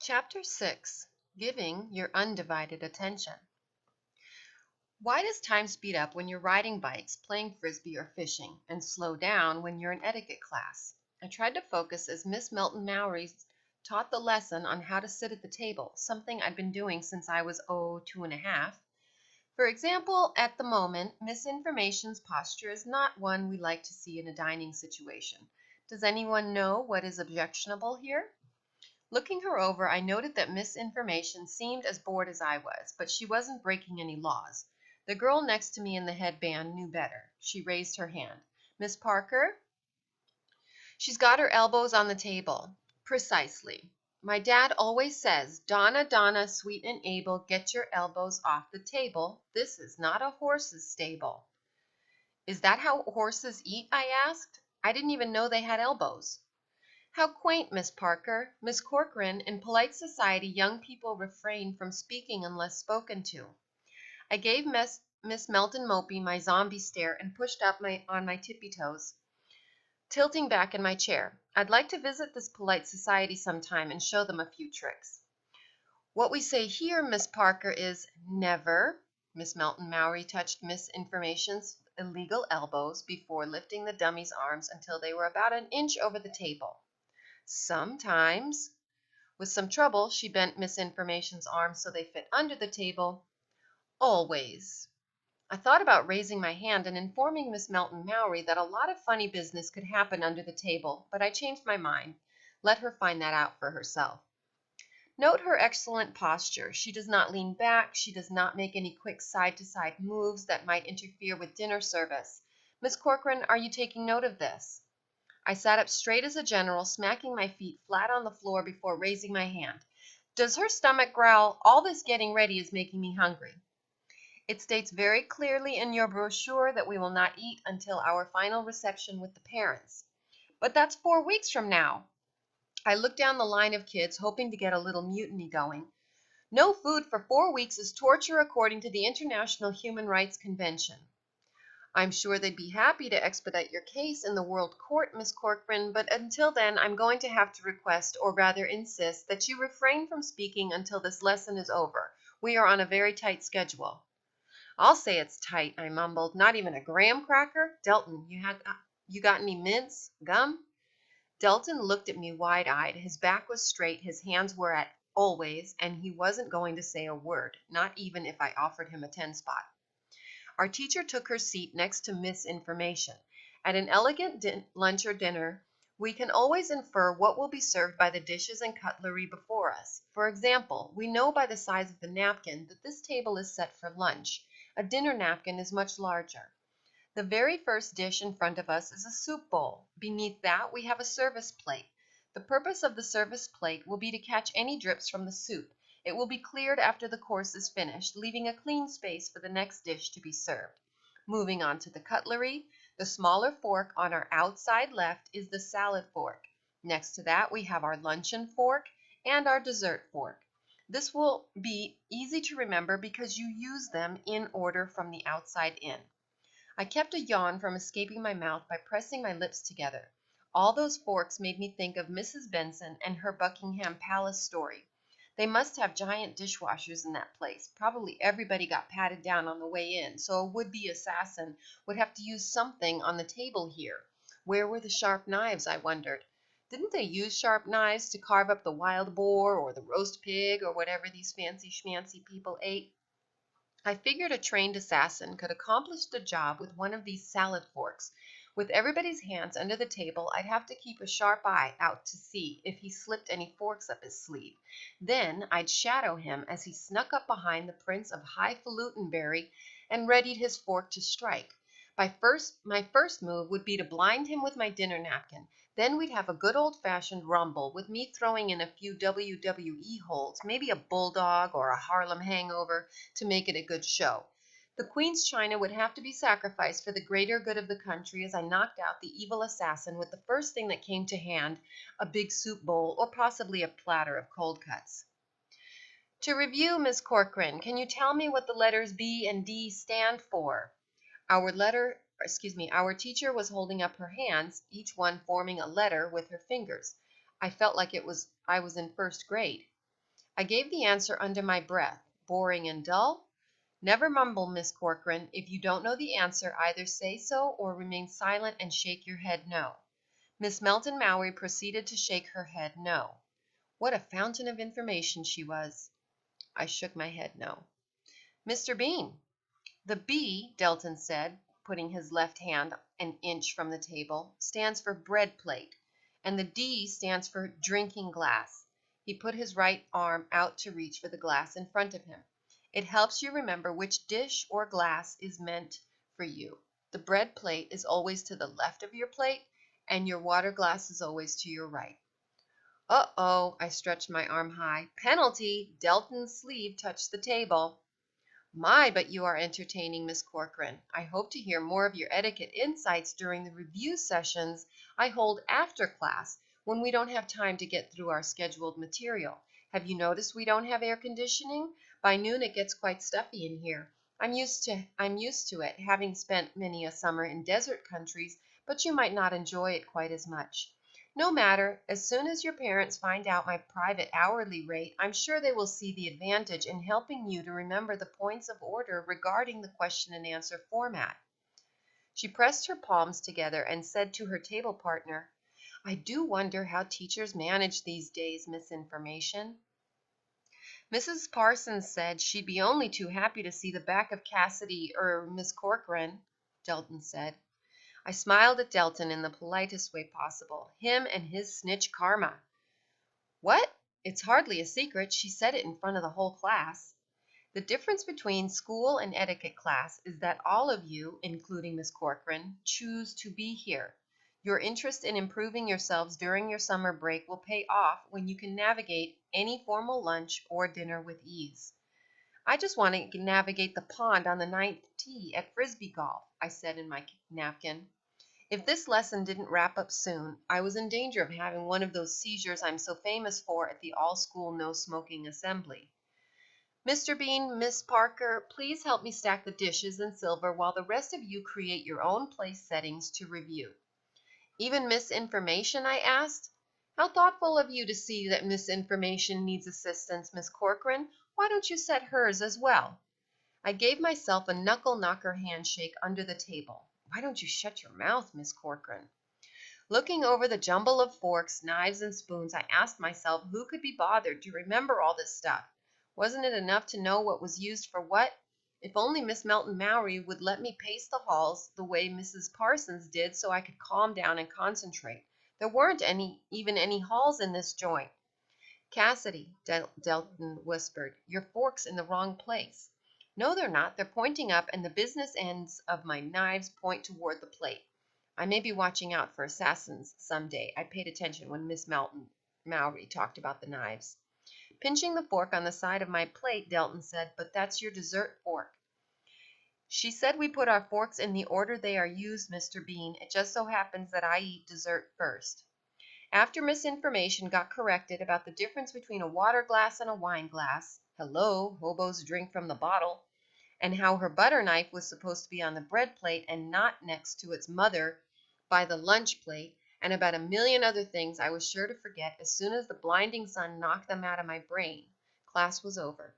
Chapter 6. Giving Your Undivided Attention. Why does time speed up when you're riding bikes, playing frisbee, or fishing, and slow down when you're in etiquette class? I tried to focus as Miss Melton Mowry taught the lesson on how to sit at the table, something I'd been doing since I was 2.5. For example, at the moment, Miss Information's posture is not one we like to see in a dining situation. Does anyone know what is objectionable here? Looking her over, I noted that Miss Information seemed as bored as I was, but she wasn't breaking any laws. The girl next to me in the headband knew better. She raised her hand. Miss Parker? She's got her elbows on the table. Precisely. My dad always says, Donna, Donna, sweet and able, get your elbows off the table. This is not a horse's stable. Is that how horses eat? I asked. I didn't even know they had elbows. How quaint, Miss Parker. Miss Corcoran, in polite society, young people refrain from speaking unless spoken to. I gave Miss Melton Mopey my zombie stare and pushed up on my tippy toes, tilting back in my chair. I'd like to visit this polite society sometime and show them a few tricks. What we say here, Miss Parker, is never. Miss Melton Mowry touched Miss Information's illegal elbows before lifting the dummy's arms until they were about an inch over the table. Sometimes. With some trouble, she bent Miss Information's arms so they fit under the table. Always. I thought about raising my hand and informing Miss Melton Mowry that a lot of funny business could happen under the table, but I changed my mind. Let her find that out for herself. Note her excellent posture. She does not lean back. She does not make any quick side-to-side moves that might interfere with dinner service. Miss Corcoran, are you taking note of this? I sat up straight as a general, smacking my feet flat on the floor before raising my hand. Does her stomach growl, all this getting ready is making me hungry? It states very clearly in your brochure that we will not eat until our final reception with the parents. But that's 4 weeks from now. I looked down the line of kids, hoping to get a little mutiny going. No food for 4 weeks is torture according to the International Human Rights Convention. I'm sure they'd be happy to expedite your case in the World Court, Miss Corcoran, but until then I'm going to have to request, or rather insist, that you refrain from speaking until this lesson is over. We are on a very tight schedule. I'll say it's tight, I mumbled. Not even a graham cracker? Delton, you got any mints? Gum? Delton looked at me wide-eyed. His back was straight, his hands were at always, and he wasn't going to say a word, not even if I offered him a 10-spot. Our teacher took her seat next to Miss Information. At an elegant lunch or dinner, we can always infer what will be served by the dishes and cutlery before us. For example, we know by the size of the napkin that this table is set for lunch. A dinner napkin is much larger. The very first dish in front of us is a soup bowl. Beneath that, we have a service plate. The purpose of the service plate will be to catch any drips from the soup. It will be cleared after the course is finished, leaving a clean space for the next dish to be served. Moving on to the cutlery, the smaller fork on our outside left is the salad fork. Next to that, we have our luncheon fork and our dessert fork. This will be easy to remember because you use them in order from the outside in. I kept a yawn from escaping my mouth by pressing my lips together. All those forks made me think of Mrs. Benson and her Buckingham Palace story. They must have giant dishwashers in that place. Probably everybody got patted down on the way in, so a would-be assassin would have to use something on the table here. Where were the sharp knives, I wondered. Didn't they use sharp knives to carve up the wild boar or the roast pig or whatever these fancy schmancy people ate? I figured a trained assassin could accomplish the job with one of these salad forks. With everybody's hands under the table, I'd have to keep a sharp eye out to see if he slipped any forks up his sleeve. Then I'd shadow him as he snuck up behind the Prince of Highfalutinberry and readied his fork to strike. My first move would be to blind him with my dinner napkin. Then we'd have a good old-fashioned rumble with me throwing in a few WWE holds, maybe a bulldog or a Harlem hangover to make it a good show. The Queen's china would have to be sacrificed for the greater good of the country as I knocked out the evil assassin with the first thing that came to hand, a big soup bowl or possibly a platter of cold cuts. To review, Miss Corcoran, can you tell me what the letters B and D stand for? Our teacher was holding up her hands, each one forming a letter with her fingers. I felt like I was in first grade. I gave the answer under my breath. Boring and dull? Never mumble, Miss Corcoran. If you don't know the answer, either say so or remain silent and shake your head no. Miss Melton Mowry proceeded to shake her head no. What a fountain of information she was. I shook my head no. Mr. Bean. The B, Delton said, putting his left hand an inch from the table, stands for bread plate, and the D stands for drinking glass. He put his right arm out to reach for the glass in front of him. It helps you remember which dish or glass is meant for you. The bread plate is always to the left of your plate, and your water glass is always to your right. Uh-oh, I stretched my arm high. Penalty! Delton's sleeve touched the table. My, but you are entertaining, Miss Corcoran. I hope to hear more of your etiquette insights during the review sessions I hold after class when we don't have time to get through our scheduled material. Have you noticed we don't have air conditioning? By noon it gets quite stuffy in here. I'm used to it, having spent many a summer in desert countries, but you might not enjoy it quite as much. No matter, as soon as your parents find out my private hourly rate, I'm sure they will see the advantage in helping you to remember the points of order regarding the question and answer format. She pressed her palms together and said to her table partner, I do wonder how teachers manage these days, Miss Information. Mrs. Parsons said she'd be only too happy to see the back of Cassidy Miss Corcoran, Delton said. I smiled at Delton in the politest way possible. Him and his snitch karma. What? It's hardly a secret. She said it in front of the whole class. The difference between school and etiquette class is that all of you, including Miss Corcoran, choose to be here. Your interest in improving yourselves during your summer break will pay off when you can navigate any formal lunch or dinner with ease. I just want to navigate the pond on the ninth tee at Frisbee golf, I said in my napkin. If this lesson didn't wrap up soon, I was in danger of having one of those seizures I'm so famous for at the all-school no-smoking assembly. Mr. Bean, Miss Parker, please help me stack the dishes and silver while the rest of you create your own place settings to review. Even Miss Information, I asked. How thoughtful of you to see that Miss Information needs assistance, Miss Corcoran. Why don't you set hers as well? I gave myself a knuckle-knocker handshake under the table. Why don't you shut your mouth, Miss Corcoran? Looking over the jumble of forks, knives, and spoons, I asked myself who could be bothered to remember all this stuff. Wasn't it enough to know what was used for what? If only Miss Melton Mowry would let me pace the halls the way Mrs. Parsons did so I could calm down and concentrate. There weren't even any halls in this joint. Cassidy, Delton whispered, your fork's in the wrong place. No, they're not. They're pointing up, and the business ends of my knives point toward the plate. I may be watching out for assassins some day. I paid attention when Miss Melton Mowry talked about the knives. Pinching the fork on the side of my plate, Delton said, but that's your dessert fork. She said we put our forks in the order they are used, Mr. Bean. It just so happens that I eat dessert first. After Miss Information got corrected about the difference between a water glass and a wine glass, hello, hobos drink from the bottle, and how her butter knife was supposed to be on the bread plate and not next to its mother by the lunch plate, and about a million other things I was sure to forget as soon as the blinding sun knocked them out of my brain. Class was over.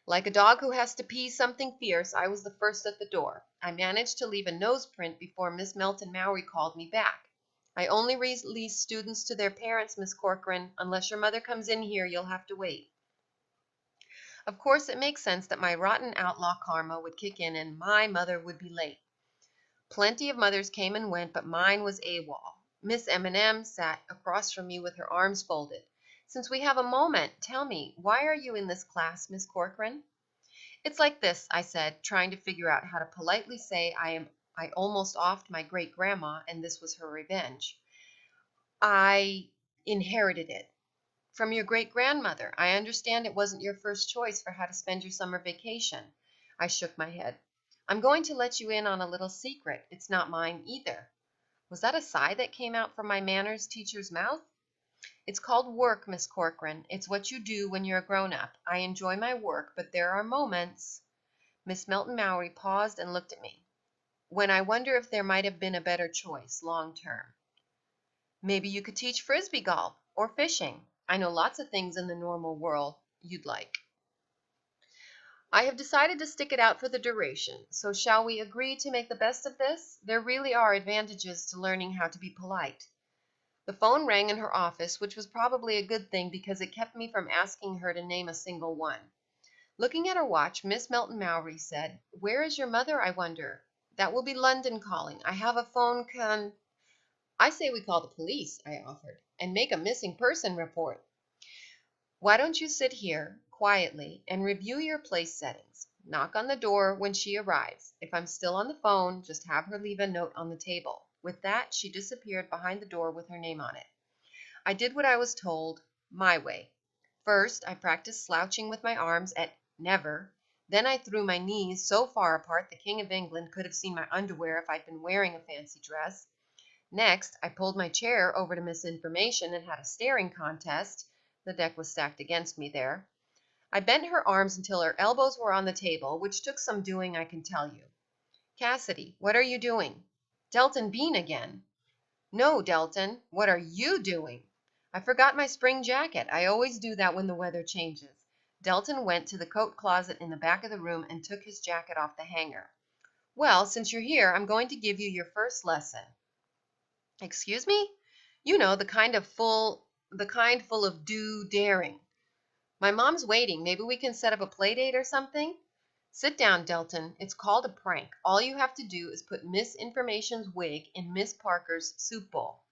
Like a dog who has to pee something fierce, I was the first at the door. I managed to leave a nose print before Miss Melton Mowry called me back. I only release students to their parents, Miss Corcoran. Unless your mother comes in here, you'll have to wait. Of course, it makes sense that my rotten outlaw karma would kick in and my mother would be late. Plenty of mothers came and went, but mine was AWOL. Miss M&M sat across from me with her arms folded. Since we have a moment, tell me, why are you in this class, Miss Corcoran? It's like this, I said, trying to figure out how to politely say I almost offed my great-grandma, and this was her revenge. I inherited it. From your great-grandmother. I understand it wasn't your first choice for how to spend your summer vacation. I shook my head. I'm going to let you in on a little secret. It's not mine either. Was that a sigh that came out from my manners teacher's mouth? It's called work, Miss Corcoran. It's what you do when you're a grown-up. I enjoy my work, but there are moments. Miss Melton Mowry paused and looked at me. When I wonder if there might have been a better choice, long term. Maybe you could teach frisbee golf or fishing. I know lots of things in the normal world you'd like. I have decided to stick it out for the duration, so shall we agree to make the best of this? There really are advantages to learning how to be polite. The phone rang in her office, which was probably a good thing because it kept me from asking her to name a single one. Looking at her watch, Miss Melton Mowry said, "Where is your mother, I wonder?" "That will be London calling. I have a phone "I say we call the police," I offered, "and make a missing person report." "Why don't you sit here quietly and review your place settings? Knock on the door when she arrives. If I'm still on the phone, just have her leave a note on the table." With that, she disappeared behind the door with her name on it. I did what I was told, my way. First, I practiced slouching with my arms at never. Then I threw my knees so far apart the King of England could have seen my underwear if I'd been wearing a fancy dress. Next, I pulled my chair over to Miss Information and had a staring contest. The deck was stacked against me there. I bent her arms until her elbows were on the table, which took some doing, I can tell you. "Cassidy, what are you doing?" "Delton Bean again." "No, Delton, what are you doing?" "I forgot my spring jacket. I always do that when the weather changes." Delton went to the coat closet in the back of the room and took his jacket off the hanger. "Well, since you're here, I'm going to give you your first lesson." "Excuse me?" "You know, the kind full of daring." "My mom's waiting. Maybe we can set up a play date or something." "Sit down, Delton. It's called a prank. All you have to do is put Miss Information's wig in Miss Parker's soup bowl."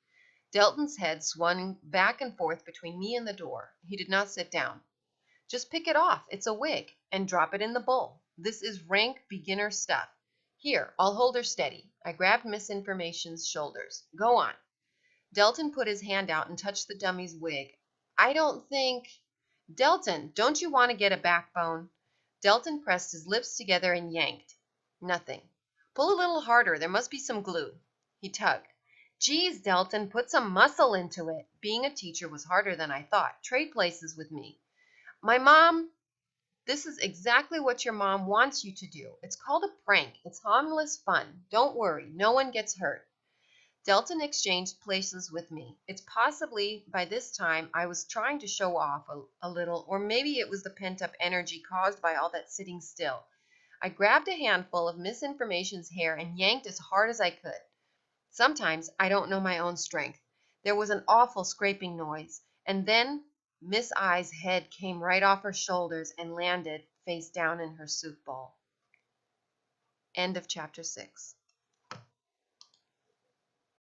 Delton's head swung back and forth between me and the door. He did not sit down. "Just pick it off. It's a wig. And drop it in the bowl. This is rank beginner stuff. Here, I'll hold her steady." I grabbed Miss Information's shoulders. "Go on." Delton put his hand out and touched the dummy's wig. "I don't think—" "Delton, don't you want to get a backbone?" Delton pressed his lips together and yanked. Nothing. "Pull a little harder. There must be some glue." He tugged. "Geez, Delton, put some muscle into it." Being a teacher was harder than I thought. Trade places with me. "My mom—" "This is exactly what your mom wants you to do. It's called a prank. It's harmless fun. Don't worry. No one gets hurt." Delton exchanged places with me. It's possibly by this time I was trying to show off a little, or maybe it was the pent-up energy caused by all that sitting still. I grabbed a handful of Miss Information's hair and yanked as hard as I could. Sometimes I don't know my own strength. There was an awful scraping noise, and then Miss I's head came right off her shoulders and landed face down in her soup bowl. End of chapter 6.